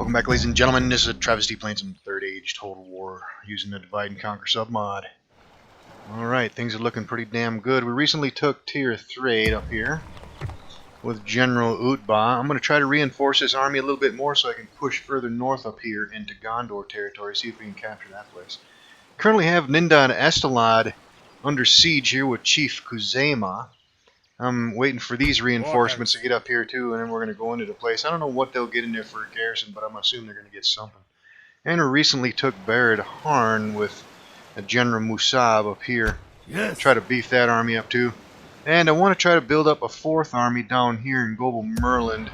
Welcome back, ladies and gentlemen. This is AhTravesty playing some Third Age Total War using the Divide and Conquer submod. Alright, things are looking pretty damn good. We recently took Tier 3 up here with General Utbah. I'm going to try to reinforce this army a little bit more so I can push further north up here into Gondor territory, see if we can capture that place. Currently have Nindad Estalad under siege here with Chief Kuzema. I'm waiting for these reinforcements to get up here too, and then we're going to go into the place. I don't know what they'll get in there for a garrison, but I'm assuming they're going to get something. And we recently took Barid Harn with a General Musab up here. Yes. Try to beef that army up too. And I want to try to build up a fourth army down here in Gobel Merland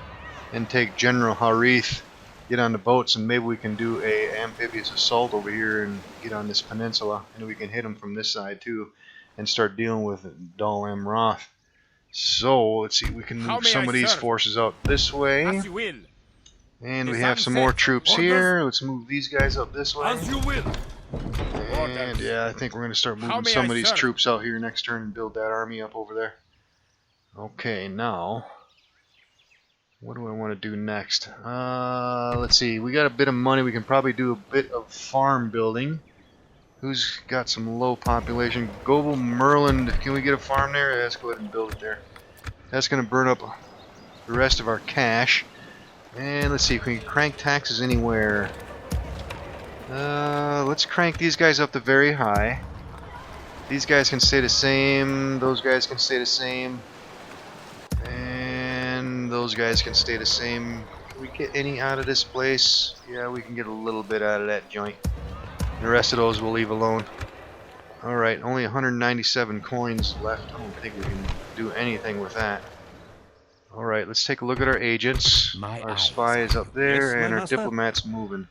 and take General Harith, get on the boats, and maybe we can do a amphibious assault over here and get on this peninsula, and we can hit them from this side too and start dealing with Dal Amroth. So, let's see, we can move some of these forces out this way. As you will. And we have some more troops here. Let's move these guys up this way. As you will. And yeah, I think we're going to start moving some of these troops out here next turn and build that army up over there. Okay, now, what do I want to do next? Let's see, we got a bit of money. We can probably do a bit of farm building. Who's got some low population? Gobel Merland. Can we get a farm there? Let's go ahead and build it there. That's going to burn up the rest of our cash. And let's see if we can crank taxes anywhere. Let's crank these guys up to very high. These guys can stay the same. Those guys can stay the same. And those guys can stay the same. Can we get any out of this place? Yeah, we can get a little bit out of that joint. The rest of those we'll leave alone. Alright, only 197 coins left. I don't think we can do anything with that. Alright, let's take a look at our agents. Our spy is up there, and our diplomat's moving.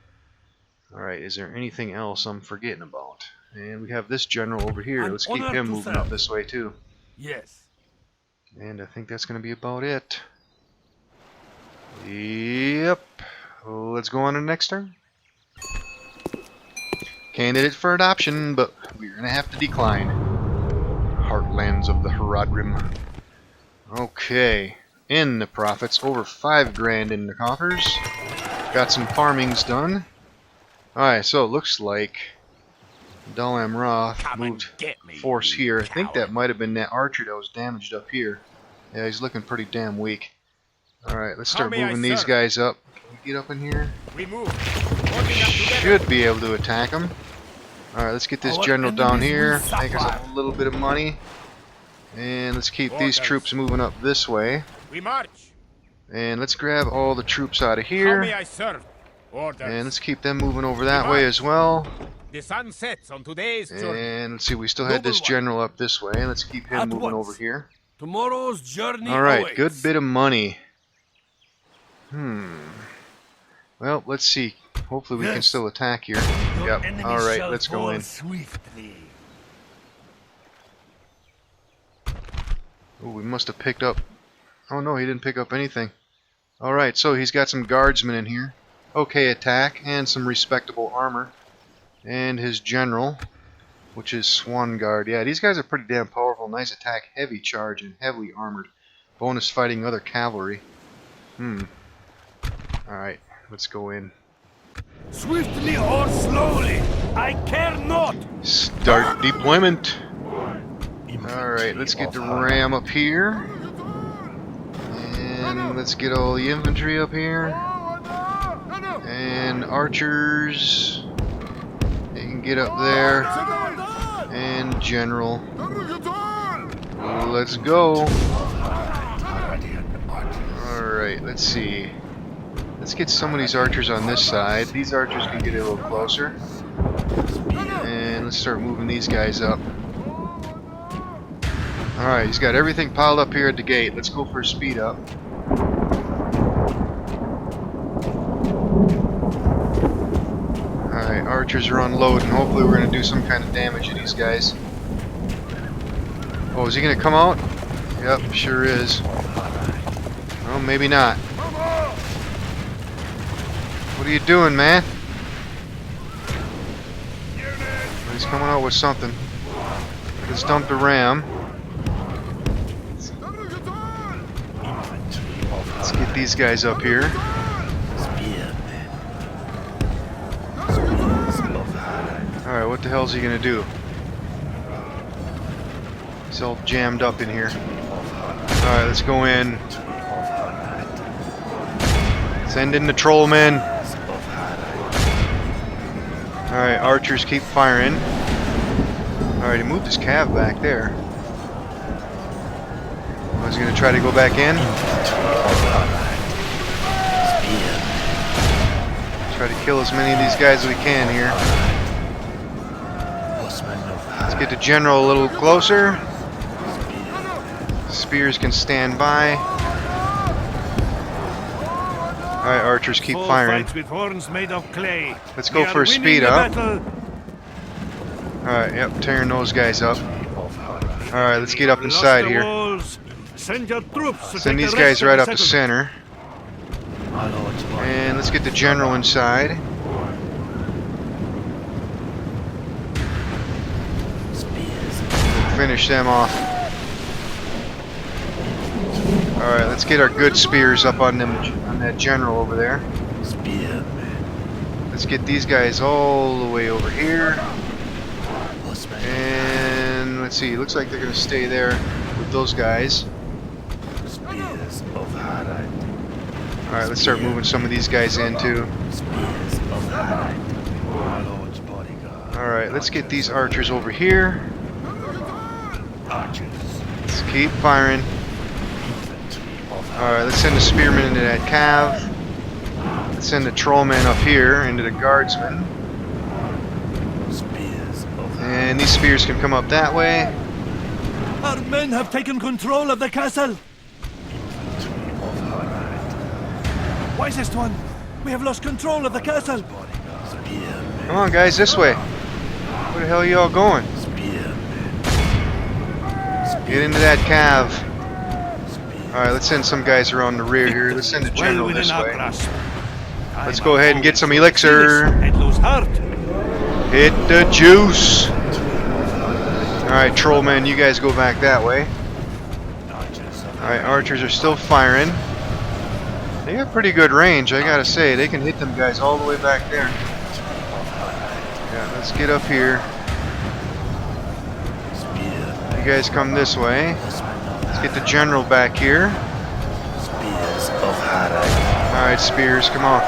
Alright, is there anything else I'm forgetting about? And we have this general over here. Let's keep him moving up this way too. Yes. And I think that's going to be about it. Yep. Let's go on to the next turn. Candidate for adoption, but we're going to have to decline. Heartlands of the Harad. Okay. In the profits, over 5 grand in the coffers. Got some farmings done. Alright, so it looks like Dal Amroth moved force here. I think that might have been that archer that was damaged up here. Yeah, he's looking pretty damn weak. Alright, let's start moving these guys up. Can we get up in here? We move. Should be able to attack them. Alright, let's get this general down here. Make us a little bit of money. And let's keep these troops moving up this way. We march. And let's grab all the troops out of here. How may I serve? Orders. And let's keep them moving over that way as well. The sun sets on today's journey. And let's see, we still had this general up this way. Let's keep him moving over here. Tomorrow's journey Alright, awaits. good bit of money. Well, let's see. Hopefully we can still attack here. Yep. Alright, let's go in. Swiftly. Oh, we must have picked up... Oh no, he didn't pick up anything. Alright, so he's got some guardsmen in here. Okay attack, and some respectable armor. And his general, which is Swan Guard. Yeah, these guys are pretty damn powerful. Nice attack, heavy charge, and heavily armored. Bonus fighting other cavalry. Alright, let's go in. Swiftly or slowly, I care not. Start deployment. Alright, let's get the ram up here. And let's get all the infantry up here. And archers. They can get up there. And general. Let's go. Alright, let's see. Let's get some of these archers on this side. These archers can get a little closer. And let's start moving these guys up. Alright, he's got everything piled up here at the gate. Let's go for a speed up. Alright, archers are unloading. Hopefully we're going to do some kind of damage to these guys. Oh, is he going to come out? Yep, sure is. Oh, maybe not. What are you doing, man? He's coming out with something. Let's dump the ram. Let's get these guys up here. what the hell is he gonna do? He's all jammed up in here. Alright, let's go in. Send in the trollmen. Alright, archers keep firing. Alright, he moved his cav back there. I was gonna try to go back in. Try to kill as many of these guys as we can here. Let's get the general a little closer. Spears can stand by. Alright, archers keep firing. With horns made of clay. Let's go for a speed up. Alright, yep, tearing those guys up. Alright, let's get up inside here. Send your troops. Send these guys right up the center. And let's get the general inside. Finish them off. Alright, let's get our good spears up on them, on that general over there. Let's get these guys all the way over here. And let's see, looks like they're going to stay there with those guys. Alright, let's start moving some of these guys in too. Alright, let's get these archers over here. Let's keep firing. Alright, let's send the spearmen into that cav. Let's send the trollmen up here into the guardsmen. And these spears can come up that way. Our men have taken control of the castle. Wisest one, we have lost control of the castle. Come on, guys, this way. Where the hell are y'all going? Get into that cav. Alright, let's send some guys around the rear here. Let's send the general this way. Let's go ahead and get some elixir. Hit the juice. Alright, trollmen, you guys go back that way. Alright, archers are still firing. They got pretty good range, I gotta say. They can hit them guys all the way back there. Yeah, let's get up here. You guys come this way. Let's get the general back here. Alright, spears, come on.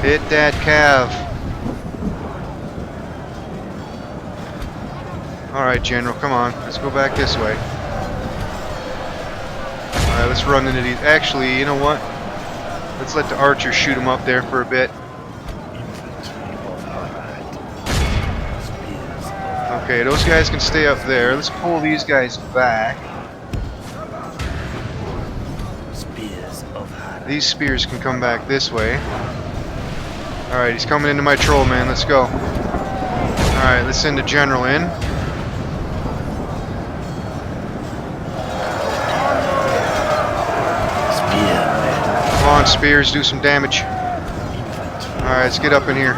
Hit that cav. Alright, general, come on. Let's go back this way. Alright, let's run into these. Actually, you know what? Let's let the archers shoot them up there for a bit. Okay, those guys can stay up there. Let's pull these guys back. These spears can come back this way. Alright, he's coming into my troll, man. Let's go. Alright, let's send the general in. Come on, spears, do some damage. Alright, let's get up in here.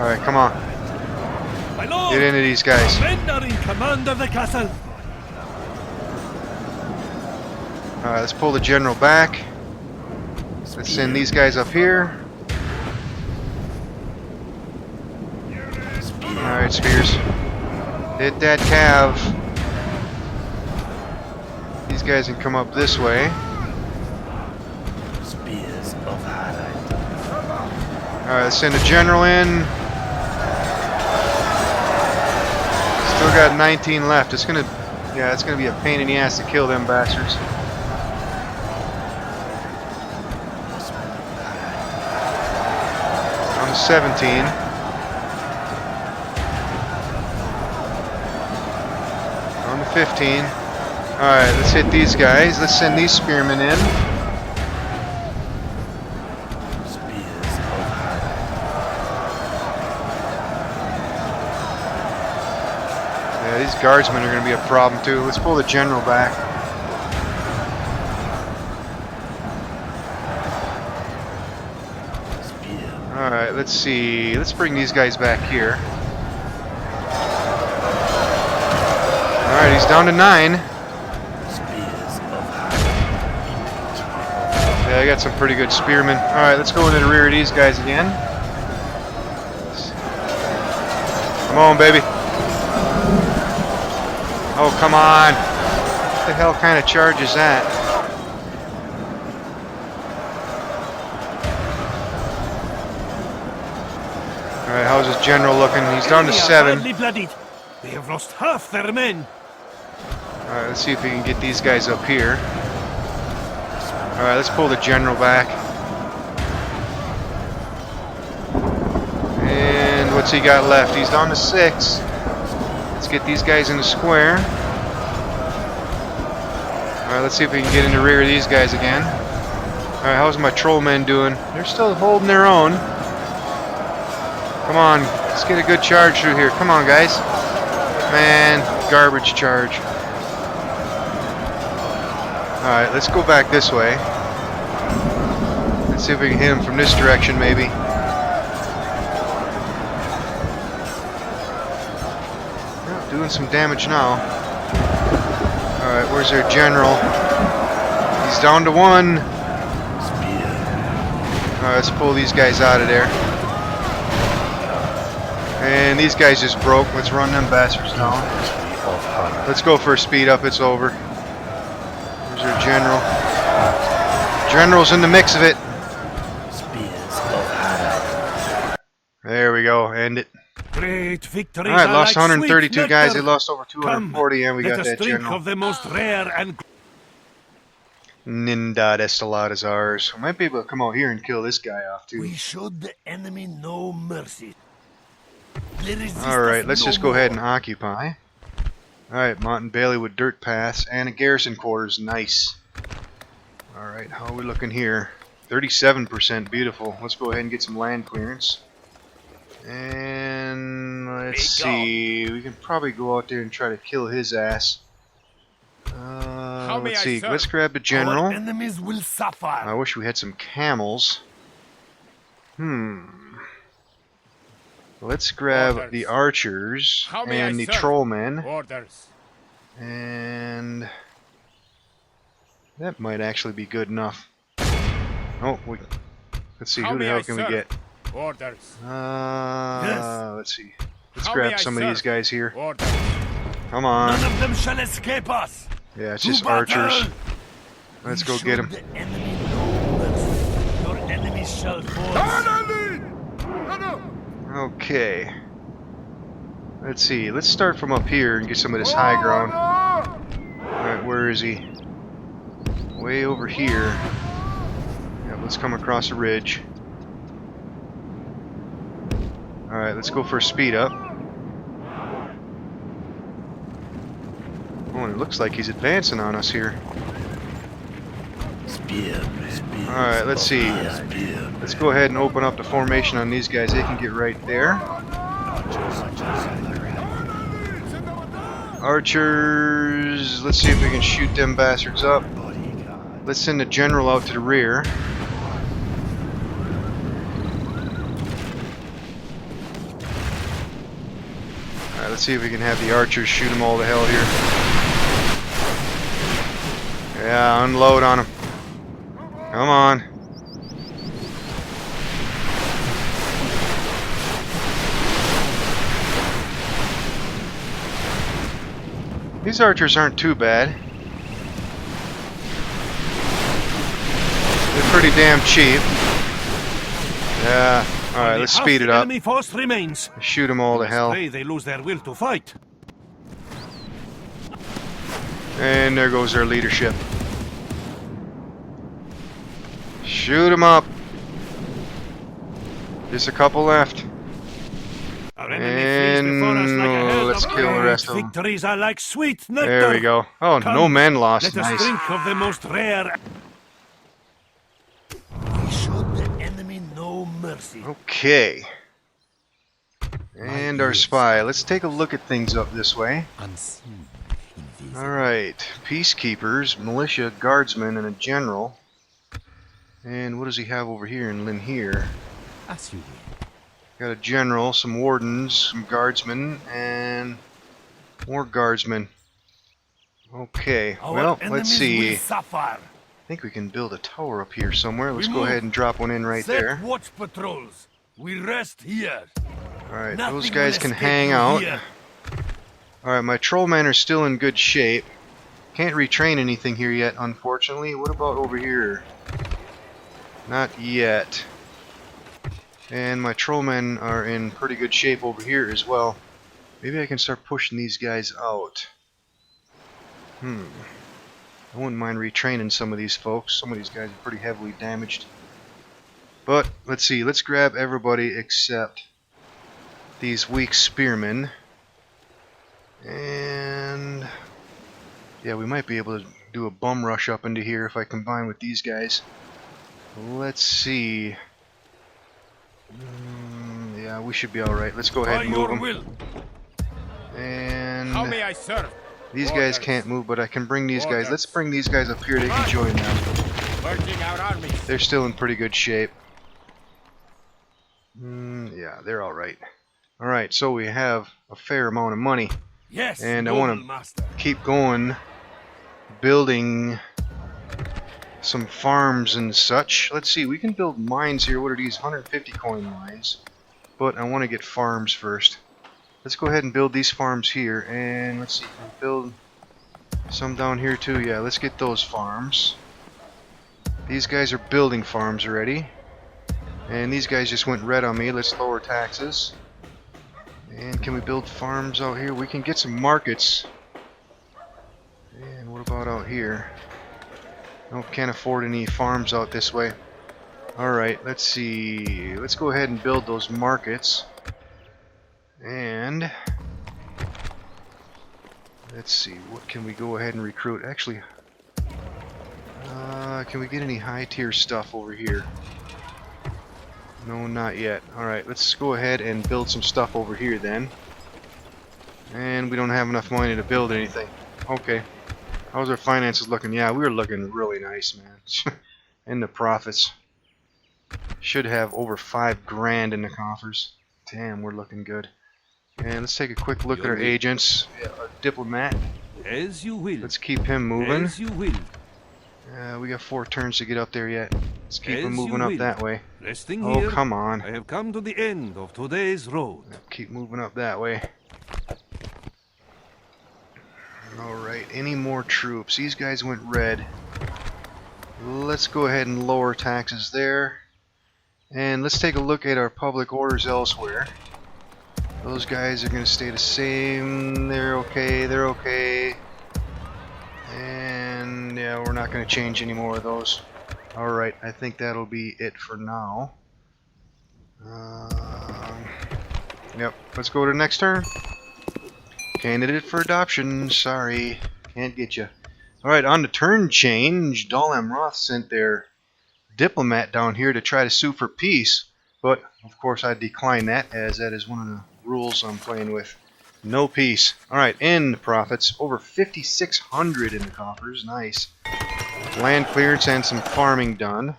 Alright, come on. Get into these guys. Men are in command of the castle. Alright, let's pull the general back. Let's send these guys up here. Alright, spears. Hit that cav. These guys can come up this way. Alright, let's send a general in. Still got 19 left. It's gonna be a pain in the ass to kill them bastards. On 17. On the 15. Alright, let's hit these guys. Let's send these spearmen in. Yeah, these guardsmen are going to be a problem too. Let's pull the general back. Alright, let's see. Let's bring these guys back here. Alright, he's down to 9. Yeah, I got some pretty good spearmen. Alright, let's go into the rear of these guys again. Come on, baby. Oh, come on. What the hell kind of charge is that? Alright, how's his general looking? He's down to 7. They have lost half their men. Alright, let's see if we can get these guys up here. Alright, let's pull the general back. And what's he got left? He's down to 6. Let's get these guys in the square. Alright, let's see if we can get in the rear of these guys again. Alright, how's my troll men doing? They're still holding their own. Come on, let's get a good charge through here. Come on, guys. Man, garbage charge. Alright, let's go back this way. Let's see if we can hit him from this direction, maybe. Oh, doing some damage now. Alright, where's their general? He's down to 1. Alright, let's pull these guys out of there. And these guys just broke. Let's run them bastards down. Let's go for a speed up. It's over. There's our general. General's in the mix of it. There we go. End it. Great victories. Alright, lost like 132 guys. They nectar. lost over 240, and we got that general. Of the most rare and Ninda Destilada is ours. We might be able to come out here and kill this guy off too. we showed the enemy no mercy. Alright, let's just go ahead and occupy. Alright, Mont and Bailey with dirt paths and a garrison quarters. Nice. Alright, how are we looking here? 37%. Beautiful. Let's go ahead and get some land clearance. And let's see. We can probably go out there and try to kill his ass. Let's see. Let's grab the general. Our enemies will suffer. I wish we had some camels. Let's grab the archers and the trollmen. Orders. And that might actually be good enough. Oh, let's see, who the hell can we get? Orders. Let's see. Let's grab some of these guys here. Orders. Come on. None of them shall escape us. Yeah, it's just archers. Let's go get them. The enemy no mercy. Your enemies shall fall. Okay. Let's see. Let's start from up here and get some of this high ground. Alright, where is he? Way over here. Yeah, let's come across a ridge. Alright, let's go for a speed up. Oh, it looks like he's advancing on us here. Alright, let's see. Let's go ahead and open up the formation on these guys. They can get right there. Archers. Let's see if we can shoot them bastards up. Let's send the general out to the rear. Alright, let's see if we can have the archers shoot them all to hell here. Yeah, unload on them. Come on. These archers aren't too bad. They're pretty damn cheap. Yeah. Alright, let's speed it up. Enemy force remains. Shoot them all to hell. They lose their will to fight. And there goes their leadership. Shoot them up. Just a couple left. And let's kill the rest of them. Victories are like sweet nectar. There we go. Oh, no men lost. Let us Nice. drink of the most rare. We showed the enemy no mercy. Okay. And our spy. Let's take a look at things up this way. Alright. Peacekeepers, militia, guardsmen, and a general. And what does he have over here in Linhere? Got a general, some wardens, some guardsmen, and more guardsmen. Okay, well, let's see. I think we can build a tower up here somewhere. Let's We go move. ahead and drop one in right Set there. watch patrols. We rest here. Alright, Nothing those guys will can escape hang you out. here. Alright, my trollmen are still in good shape. Can't retrain anything here yet, unfortunately. What about over here? Not yet. And my trollmen are in pretty good shape over here as well. Maybe I can start pushing these guys out. I wouldn't mind retraining some of these folks. Some of these guys are pretty heavily damaged. But, let's see. Let's grab everybody except these weak spearmen. And yeah, we might be able to do a bum rush up into here if I combine with these guys. Let's see. Yeah, we should be alright. Let's go ahead By and move your them. will. And How may I serve? these guys can't move, but I can bring these guys. Let's bring these guys up here. They can join them. Merging our armies. They're still in pretty good shape. Yeah, they're alright. Alright, so we have a fair amount of money. Yes, And I noble want to master. keep going, building some farms and such. Let's see, we can build mines here. What are these? 150 coin mines. But I want to get farms first. Let's go ahead and build these farms here. And let's see, can we build some down here too? Yeah, let's get those farms. These guys are building farms already. And these guys just went red on me. Let's lower taxes. And can we build farms out here? We can get some markets. And what about out here? Nope, can't afford any farms out this way. Alright, let's see. Let's go ahead and build those markets. And let's see, what can we go ahead and recruit? Actually, can we get any high tier stuff over here? No, not yet. Alright, let's go ahead and build some stuff over here then. And we don't have enough money to build anything. Okay. How's our finances looking? Yeah, we were looking really nice, man. And the profits. Should have over 5 grand in the coffers. Damn, we're looking good. And let's take a quick look at our agents. Yeah, our diplomat. As you will. Let's keep him moving. As you will. We got 4 turns to get up there yet. Let's keep him As moving you up will. that way. Resting Oh, here. come on. I have come to the end of today's road. Keep moving up that way. Alright, any more troops? These guys went red. Let's go ahead and lower taxes there. And let's take a look at our public orders elsewhere. Those guys are going to stay the same. They're okay, they're okay. And yeah, we're not going to change any more of those. Alright, I think that'll be it for now. Yep, let's go to the next turn. Candidate for adoption, sorry, can't get you. Alright, on the turn change, Dal Amroth sent their diplomat down here to try to sue for peace, but of course I decline that, as that is one of the rules I'm playing with. No peace. Alright, end profits, over 5,600 in the coffers, nice. Land clearance and some farming done.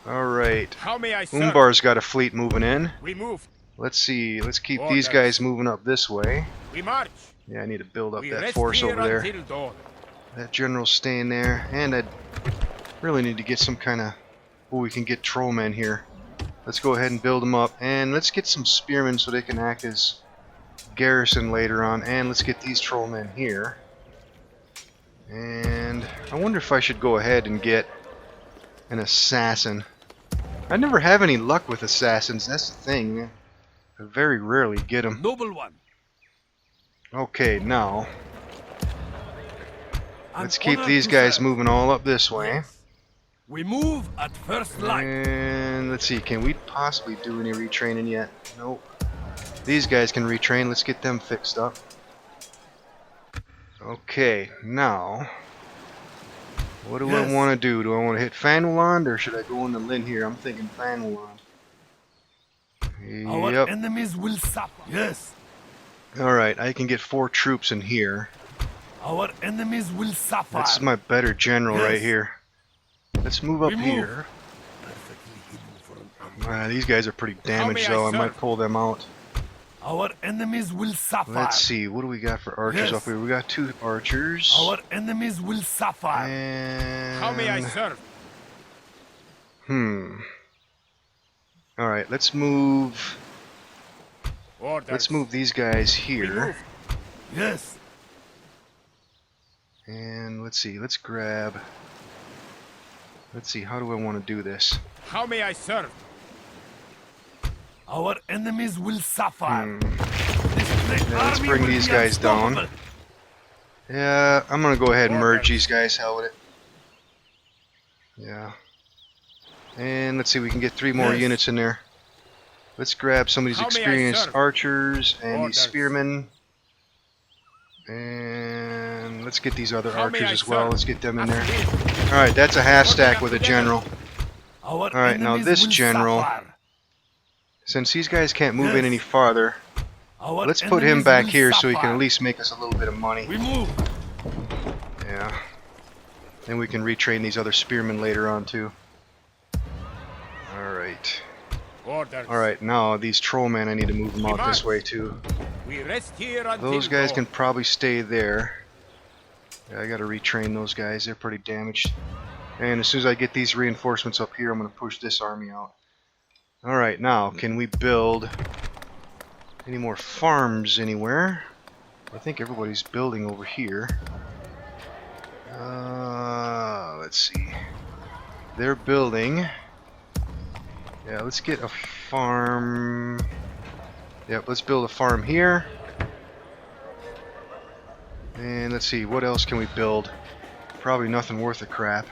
Alright, How may I serve? Umbar's got a fleet moving in. We move. Let's see, let's keep these guys moving up this way. We march. Yeah, I need to build up We that rest force here over there. until dawn. That general's staying there, and I really need to get some kind of... Oh, we can get trollmen here. Let's go ahead and build them up, and let's get some spearmen so they can act as garrison later on, and let's get these trollmen here. And I wonder if I should go ahead and get an assassin. I never have any luck with assassins, that's the thing. I very rarely get them. Noble one. Okay, now An let's keep honor these to guys serve. moving all up this way. Yes. We move at first light. And let's see, can we possibly do any retraining yet? Nope. These guys can retrain, let's get them fixed up. Okay, now what do Yes. I want to do? Do I want to hit Fanuland or should I go into Lynn here? I'm thinking Fanuland. Our Yep. enemies will suffer. Yes. Alright, I can get 4 troops in here. Our enemies will suffer. That's my better general right Yes. here. Let's move up We move. here. Perfectly hidden for an enemy. These guys are pretty damaged may I though, I might serve? pull them out. Our enemies will suffer. Let's see, what do we got for archers Yes. up here? We got 2 archers. Our enemies will suffer. And... How may I serve? Alright, let's move... Orders. Let's move these guys here. Yes. And let's see, let's grab... Let's see, how do I want to do this? How may I serve? Our enemies will suffer. Hmm. This great Yeah, let's army bring will these be guys down. unstoppable. Yeah, I'm gonna go ahead and merge Orders. these guys, hell with it. Yeah. And let's see, we can get 3 more Yes. units in there. Let's grab some of these How may I experienced serve? archers and Orders. these spearmen. And let's get these other How may archers I as well. serve? Let's get them in there. After Alright, that's a half stack Working with a together. general. Our Alright, now enemies this will general, suffer. since these guys can't move in Yes. any farther, Our let's put him enemies back will here so he suffer. can at least make us a little bit of money. We move. Yeah. Then we can retrain these other spearmen later on too. Alright. Orders. Alright, now these trollmen, I need to move them out this Demands. way too. We rest here until Those guys dawn. can probably stay there. Yeah, I gotta retrain those guys, they're pretty damaged. And as soon as I get these reinforcements up here, I'm gonna push this army out. Alright, now, can we build any more farms anywhere? I think everybody's building over here. Let's see. They're building. Yeah, let's get a farm. Yep, let's build a farm here. And let's see, what else can we build? Probably nothing worth a crap.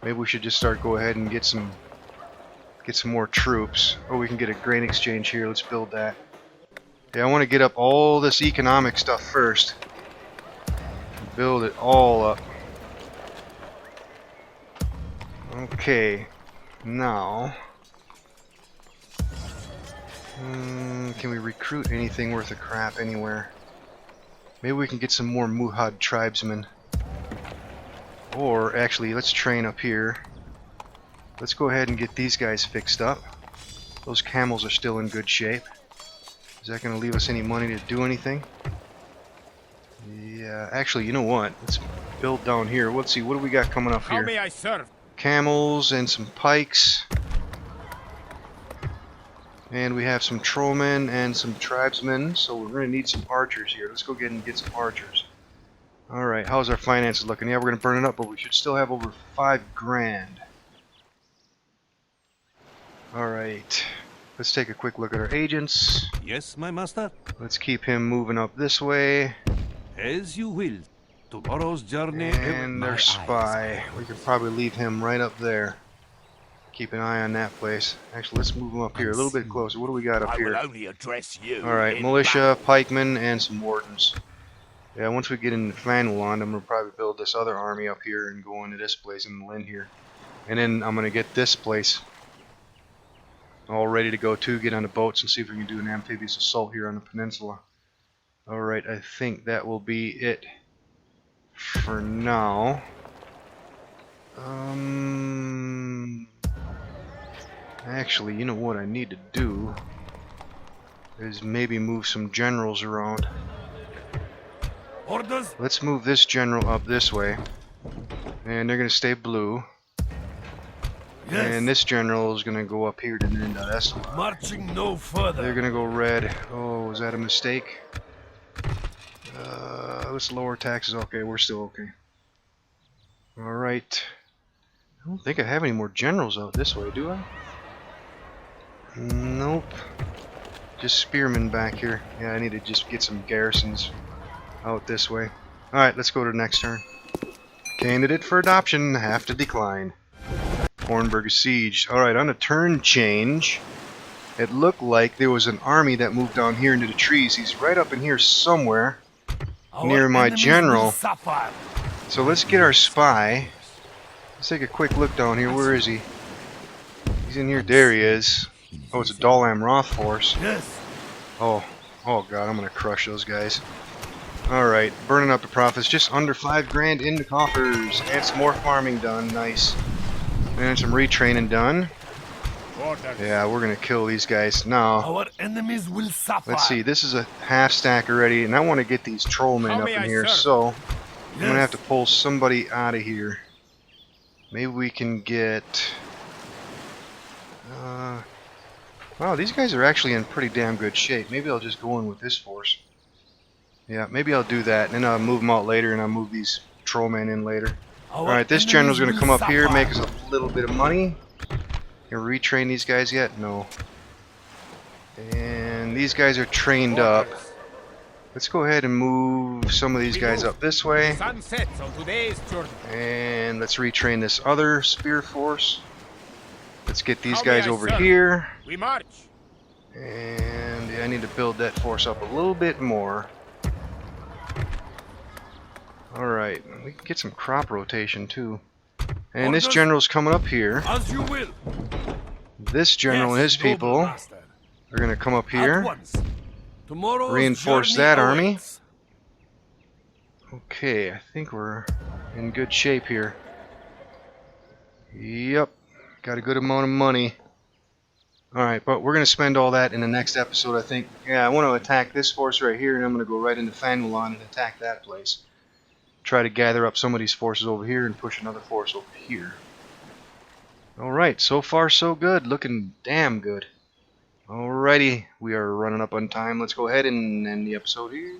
Maybe we should just go ahead and get some more troops. Oh, we can get a grain exchange here. Let's build that. Yeah, I want to get up all this economic stuff first. Build it all up. Okay, now can we recruit anything worth a crap anywhere? Maybe we can get some more Muhad tribesmen. Or actually, let's train up here. Let's go ahead and get these guys fixed up. Those camels are still in good shape. Is that going to leave us any money to do anything? Yeah, actually, you know what? Let's build down here. Let's see, what do we got coming up How here? may I serve? Camels and some pikes. And we have some trollmen and some tribesmen, so we're going to need some archers here. Let's go get and get some archers. Alright, how's our finances looking? Yeah, we're going to burn it up, but we should still have over 5 grand. Alright, let's take a quick look at our agents. Yes, my master. Let's keep him moving up this way. As you will. Tomorrow's journey. And my their eyes. spy. We could probably leave him right up there. Keep an eye on that place. Actually, let's move him up here a little bit closer. What do we got up I will here? only address you. Alright, in militia, pikemen, and some wardens. Yeah, once we get into Fanwand, I'm going to probably build this other army up here and go into this place in Lynn here. And then I'm going to get this place all ready to go too, get on the boats and see if we can do an amphibious assault here on the peninsula. Alright, I think that will be it for now. Actually, you know what I need to do is maybe move some generals around. Orders. Let's move this general up this way. And they're going to stay blue. Yes. And this general is going to go up here to Nindasla. Marching no further. They're going to go red. Oh, was that a mistake? Let's lower taxes. Okay, we're still okay. Alright. I don't think I have any more generals out this way, do I? Nope. Just spearmen back here. Yeah, I need to just get some garrisons out this way. Alright, let's go to the next turn. Candidate for adoption, have to decline. Hornburg is sieged. Alright, on a turn change, it looked like there was an army that moved down here into the trees. He's right up in here somewhere, Our near my enemies general. will suffer. So let's get our spy. Let's take a quick look down here. Where is he? He's in here. There he is. Oh, it's a Dalam Roth force. Yes. Oh god, I'm gonna crush those guys. Alright, burning up the profits. Just under 5 grand in the coffers. And some more farming done. Nice. And some retraining done. Orders. Yeah, we're gonna kill these guys now. Our enemies will suffer. Let's see, this is a half stack already, and I want to get these trollmen How up may in I here, serve? so I'm gonna have Yes. to pull somebody out of here. Maybe we can get. Wow, these guys are actually in pretty damn good shape. Maybe I'll just go in with this force. Yeah, maybe I'll do that, and then I'll move them out later, and I'll move these trollmen in later. Our Alright, this enemies general's gonna will come up here, suffer. make us a little bit of money. Can we retrain these guys yet? No. And these guys are trained up. Orders. Let's go ahead and move some of these guys up this way. Sun sets on today's journey. And let's retrain this other spear force. Let's get these How may guys I over serve? here. We march. And yeah, I need to build that force up a little bit more. Alright, we can get some crop rotation too. And this Orders? general's coming up here. As you will. This general and Yes, his noble people master. are going to come up At here. once. Tomorrow's Reinforce journey that army. awaits. Okay, I think we're in good shape here. Yep, got a good amount of money. Alright, but we're going to spend all that in the next episode, I think. Yeah, I want to attack this force right here, and I'm going to go right into Fanwalon and attack that place. Try to gather up some of these forces over here and push another force over here. Alright, so far so good. Looking damn good. Alrighty, we are running up on time. Let's go ahead and end the episode here.